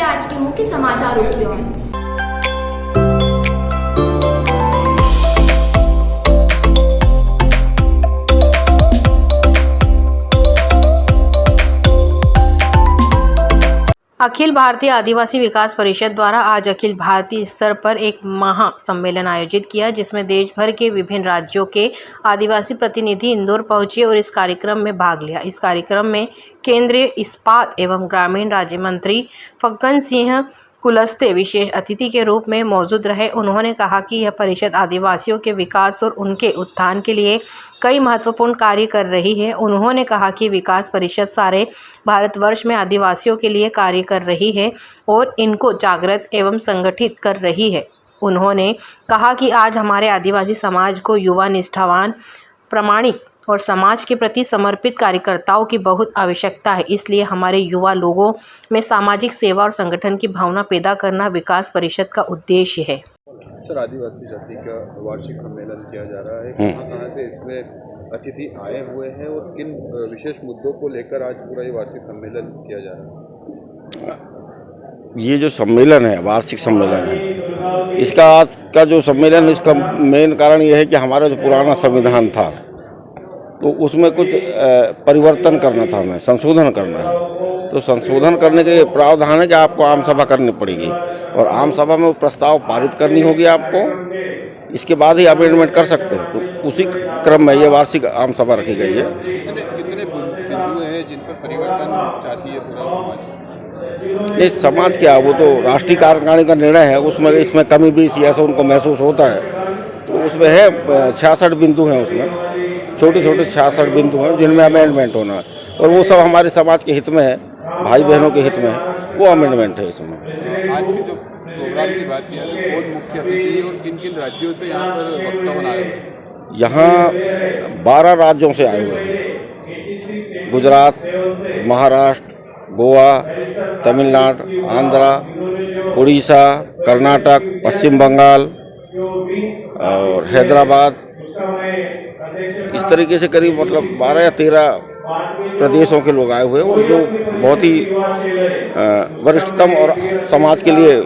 आज के मुख्य समाचारों की ओर। अखिल भारतीय आदिवासी विकास परिषद द्वारा आज अखिल भारतीय स्तर पर एक महासम्मेलन आयोजित किया, जिसमें देश भर के विभिन्न राज्यों के आदिवासी प्रतिनिधि इंदौर पहुंचे और इस कार्यक्रम में भाग लिया। इस कार्यक्रम में केंद्रीय इस्पात एवं ग्रामीण राज्य मंत्री फग्गन सिंह कुलस्ते विशेष अतिथि के रूप में मौजूद रहे। उन्होंने कहा कि यह परिषद आदिवासियों के विकास और उनके उत्थान के लिए कई महत्वपूर्ण कार्य कर रही है। उन्होंने कहा कि विकास परिषद सारे भारतवर्ष में आदिवासियों के लिए कार्य कर रही है और इनको जागृत एवं संगठित कर रही है। उन्होंने कहा कि आज हमारे आदिवासी समाज को युवा, निष्ठावान, प्रामाणिक और समाज के प्रति समर्पित कार्यकर्ताओं की बहुत आवश्यकता है। इसलिए हमारे युवा लोगों में सामाजिक सेवा और संगठन की भावना पैदा करना विकास परिषद का उद्देश्य है। सर, आदिवासी जाति का वार्षिक सम्मेलन किया जा रहा है, कहाँ से इसमें अतिथि आए हुए हैं और किन विशेष मुद्दों को लेकर आज पूरा ये वार्षिक सम्मेलन किया जा रहा है? ये जो सम्मेलन है, वार्षिक सम्मेलन है, इसका आज का जो सम्मेलन है, इसका मेन कारण ये है कि हमारा जो पुराना संविधान था तो उसमें कुछ परिवर्तन करना था, हमें संशोधन करना है। तो संशोधन करने के प्रावधान है कि आपको आम सभा करनी पड़ेगी और आम सभा में वो प्रस्ताव पारित करनी होगी आपको, इसके बाद ही अमेंडमेंट कर सकते हैं। तो उसी क्रम में ये वार्षिक आम सभा रखी गई है। कितने बिंदु हैं जिन पर परिवर्तन चाहती है पूरा समाज? इस समाज क्या, वो तो राष्ट्रीय कार्यकारिणी का निर्णय है, उसमें इसमें कमी बेसी ऐसा उनको महसूस होता है। तो उसमें है 66 बिंदु हैं, उसमें छोटे छोटे 66 बिंदु हैं जिनमें अमेंडमेंट होना है और वो सब हमारे समाज के हित में है, भाई बहनों के हित में है, वो अमेंडमेंट है इसमें। आज की जो प्रोग्राम की बात किया तो कौन मुख्य अतिथि और किन किन राज्यों से यहाँ पर वक्ता बनाए हुए हैं? यहाँ 12 राज्यों से आए हुए हैं, गुजरात, महाराष्ट्र, गोवा, तमिलनाडु, आंध्रा, उड़ीसा, कर्नाटक, पश्चिम बंगाल और हैदराबाद, इस तरीके से करीब मतलब 12 या 13 प्रदेशों के लोग आए हुए हैं और जो बहुत ही वरिष्ठतम और समाज के लिए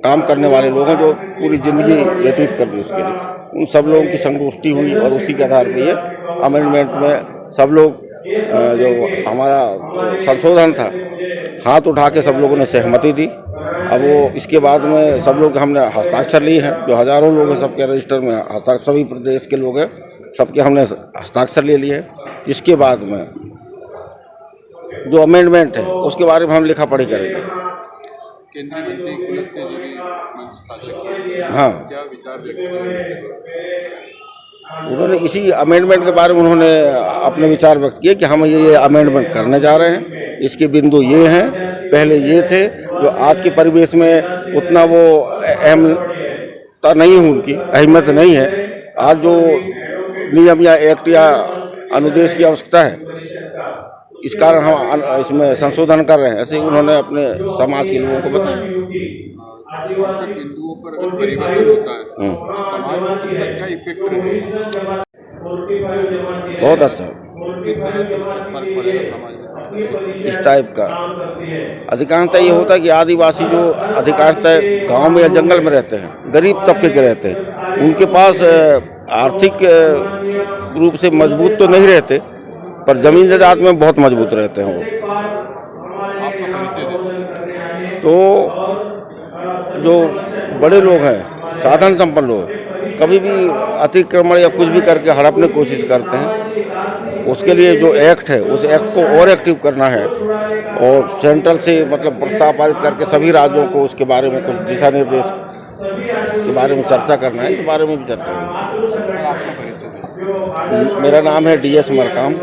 काम करने वाले लोग हैं, जो पूरी ज़िंदगी व्यतीत कर दी उसके लिए, उन सब लोगों की संगोष्ठी हुई और उसी के आधार पर ये अमेंडमेंट में सब लोग जो हमारा संशोधन था, हाथ उठा के सब लोगों ने सहमति दी। अब वो इसके बाद में सब लोग हमने हस्ताक्षर लिए हैं, जो हज़ारों लोग हैं, सबके रजिस्टर में हस्ताक्षर, सभी प्रदेश के लोग हैं, सबके हमने हस्ताक्षर ले लिए हैं। इसके बाद में जो अमेंडमेंट है उसके बारे में हम लिखा पढ़ी करेंगे। केंद्रीय मंत्री कुलस्ते जी भी मंच साझा किए। हाँ, क्या विचार व्यक्त किए? उन्होंने इसी अमेंडमेंट के बारे में उन्होंने अपने विचार व्यक्त किए कि हम ये अमेंडमेंट करने जा रहे हैं, इसके बिंदु ये हैं, पहले ये थे, जो आज के परिवेश में उतना वो अहमता नहीं है, उनकी अहमियत नहीं है। आज जो नियम या एक्ट या अनुदेश की आवश्यकता है, इस कारण हम इसमें संशोधन कर रहे हैं, ऐसे ही उन्होंने अपने समाज के लोगों को बताया। बिंदुओं पर अगर परिवर्तन होता है तो समाज में उसका क्या इफेक्ट रहेगा? बहुत अच्छा, किस तरह से फर्क पड़ेगा समाज में? इस टाइप का अधिकांशतः ये होता है कि आदिवासी जो अधिकांशतः गांव में या जंगल में रहते हैं, गरीब तबके के रहते हैं, उनके पास आर्थिक रूप से मजबूत तो नहीं रहते, पर जमीन जायदाद में बहुत मजबूत रहते हैं वो। आपका परिचय दें। तो जो बड़े लोग हैं, साधन संपन्न लोग, कभी भी अतिक्रमण या कुछ भी करके हड़पने की कोशिश करते हैं, उसके लिए जो एक्ट है उस एक्ट को और एक्टिव करना है और सेंट्रल से मतलब प्रस्ताव पारित करके सभी राज्यों को उसके बारे में कुछ दिशा निर्देश के बारे में चर्चा करना है। इस बारे में भी चर्चा हुई। आपका परिचय दें। मेरा नाम है DS मरकाम,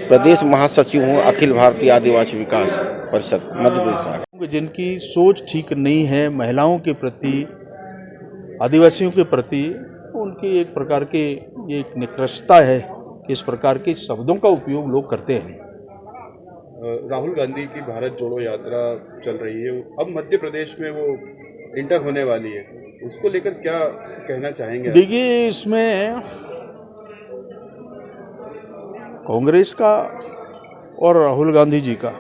प्रदेश महासचिव हूँ अखिल भारतीय आदिवासी विकास परिषद मध्य प्रदेश। जिनकी सोच ठीक नहीं है महिलाओं के प्रति, आदिवासियों के प्रति, उनकी एक प्रकार की ये एक निकृष्टता है कि इस प्रकार के शब्दों का उपयोग लोग करते हैं। राहुल गांधी की भारत जोड़ो यात्रा चल रही है, अब मध्य प्रदेश में वो इंटर होने वाली है, उसको लेकर क्या कहना चाहेंगे? देखिए, इसमें कांग्रेस का और राहुल गांधी जी का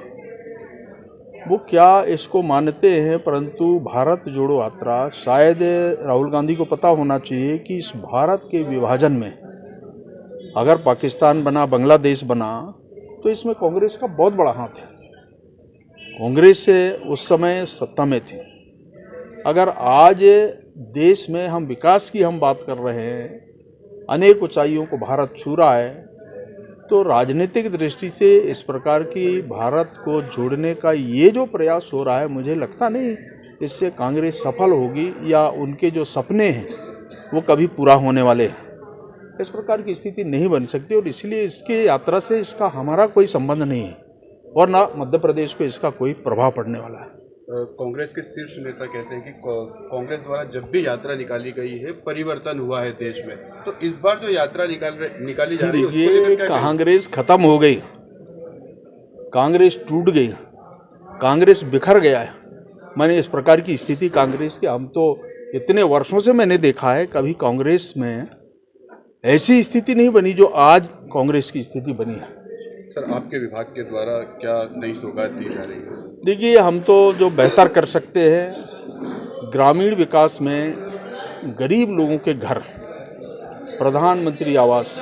वो क्या इसको मानते हैं, परंतु भारत जोड़ो यात्रा, शायद राहुल गांधी को पता होना चाहिए कि इस भारत के विभाजन में अगर पाकिस्तान बना, बांग्लादेश बना, तो इसमें कांग्रेस का बहुत बड़ा हाथ है। कांग्रेस उस समय सत्ता में थी। अगर आज देश में हम विकास की बात कर रहे हैं, अनेक ऊंचाइयों को भारत छू रहा है, तो राजनीतिक दृष्टि से इस प्रकार की भारत को जोड़ने का ये जो प्रयास हो रहा है, मुझे लगता नहीं इससे कांग्रेस सफल होगी या उनके जो सपने हैं वो कभी पूरा होने वाले हैं। इस प्रकार की स्थिति नहीं बन सकती और इसलिए इसकी यात्रा से इसका हमारा कोई संबंध नहीं है और ना मध्य प्रदेश को इसका कोई प्रभाव पड़ने वाला है। कांग्रेस के शीर्ष नेता कहते हैं कि कांग्रेस द्वारा जब भी यात्रा निकाली गई है परिवर्तन हुआ है देश में, तो इस बार जो यात्रा निकाली जा रही है उसको लेकर क्या कांग्रेस खत्म हो गई, कांग्रेस टूट गई, कांग्रेस बिखर गया है। मैंने इस प्रकार की स्थिति कांग्रेस की, हम तो इतने वर्षों से मैंने देखा है, कभी कांग्रेस में ऐसी स्थिति नहीं बनी जो आज कांग्रेस की स्थिति बनी है। सर, आपके विभाग के द्वारा क्या नई सौगात दी जा रही है? देखिए, हम तो जो बेहतर कर सकते हैं, ग्रामीण विकास में गरीब लोगों के घर, प्रधानमंत्री आवास,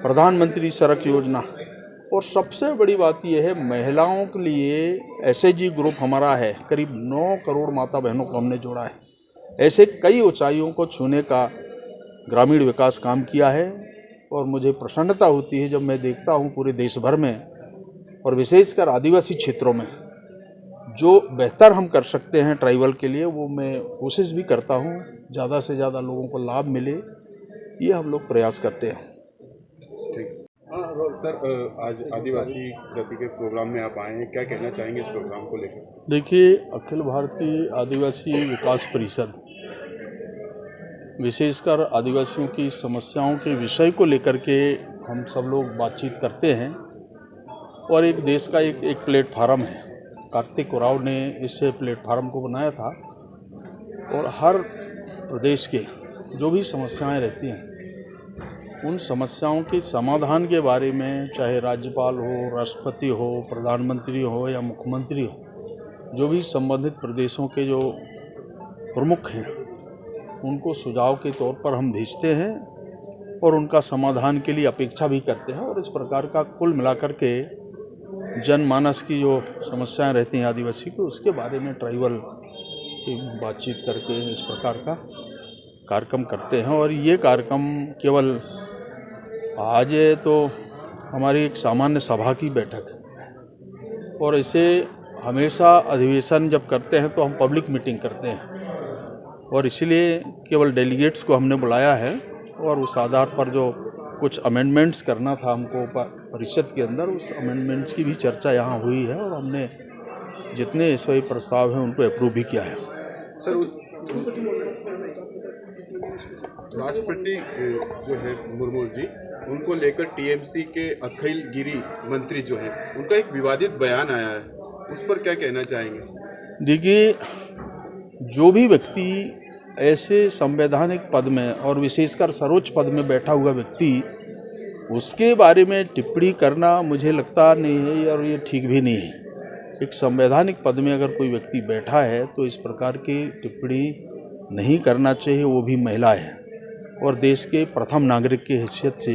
प्रधानमंत्री सड़क योजना, और सबसे बड़ी बात यह है महिलाओं के लिए एसएचजी ग्रुप हमारा है, करीब 9 करोड़ माता बहनों को हमने जोड़ा है। ऐसे कई ऊंचाइयों को छूने का ग्रामीण विकास काम किया है और मुझे प्रसन्नता होती है जब मैं देखता हूं पूरे देश भर में और विशेषकर आदिवासी क्षेत्रों में जो बेहतर हम कर सकते हैं ट्राइबल के लिए, वो मैं कोशिश भी करता हूं ज़्यादा से ज़्यादा लोगों को लाभ मिले, ये हम लोग प्रयास करते हैं। ठीक। सर, आज आदिवासी जाति के प्रोग्राम में आप आए हैं, क्या कहना चाहेंगे इस प्रोग्राम को लेकर? देखिए, अखिल भारतीय आदिवासी विकास परिषद विशेषकर आदिवासियों की समस्याओं के विषय को लेकर के हम सब लोग बातचीत करते हैं और एक देश का एक प्लेटफार्म है। कार्तिक उरांव ने इस प्लेटफार्म को बनाया था और हर प्रदेश के जो भी समस्याएं रहती हैं उन समस्याओं के समाधान के बारे में, चाहे राज्यपाल हो, राष्ट्रपति हो, प्रधानमंत्री हो या मुख्यमंत्री हो, जो भी संबंधित प्रदेशों के जो प्रमुख हैं उनको सुझाव के तौर पर हम भेजते हैं और उनका समाधान के लिए अपेक्षा भी करते हैं। और इस प्रकार का कुल मिलाकर के जनमानस की जो समस्याएं रहती हैं आदिवासी को, उसके बारे में ट्राइबल की बातचीत करके इस प्रकार का कार्यक्रम करते हैं। और ये कार्यक्रम केवल आज तो हमारी एक सामान्य सभा की बैठक है और इसे हमेशा अधिवेशन जब करते हैं तो हम पब्लिक मीटिंग करते हैं और इसलिए केवल डेलीगेट्स को हमने बुलाया है और उस आधार पर जो कुछ अमेंडमेंट्स करना था हमको परिषद के अंदर, उस अमेंडमेंट्स की भी चर्चा यहाँ हुई है और हमने जितने इस वही प्रस्ताव हैं उनको अप्रूव भी किया है। सर, राष्ट्रपति जो है मुर्मू जी, उनको लेकर टीएमसी के अखिल गिरी मंत्री जो है उनका एक विवादित बयान आया है, उस पर क्या कहना चाहेंगे? देखिए, जो भी व्यक्ति ऐसे संवैधानिक पद में और विशेषकर सर्वोच्च पद में बैठा हुआ व्यक्ति, उसके बारे में टिप्पणी करना मुझे लगता नहीं है और ये ठीक भी नहीं है। एक संवैधानिक पद में अगर कोई व्यक्ति बैठा है तो इस प्रकार की टिप्पणी नहीं करना चाहिए, वो भी महिला है और देश के प्रथम नागरिक की हैसियत से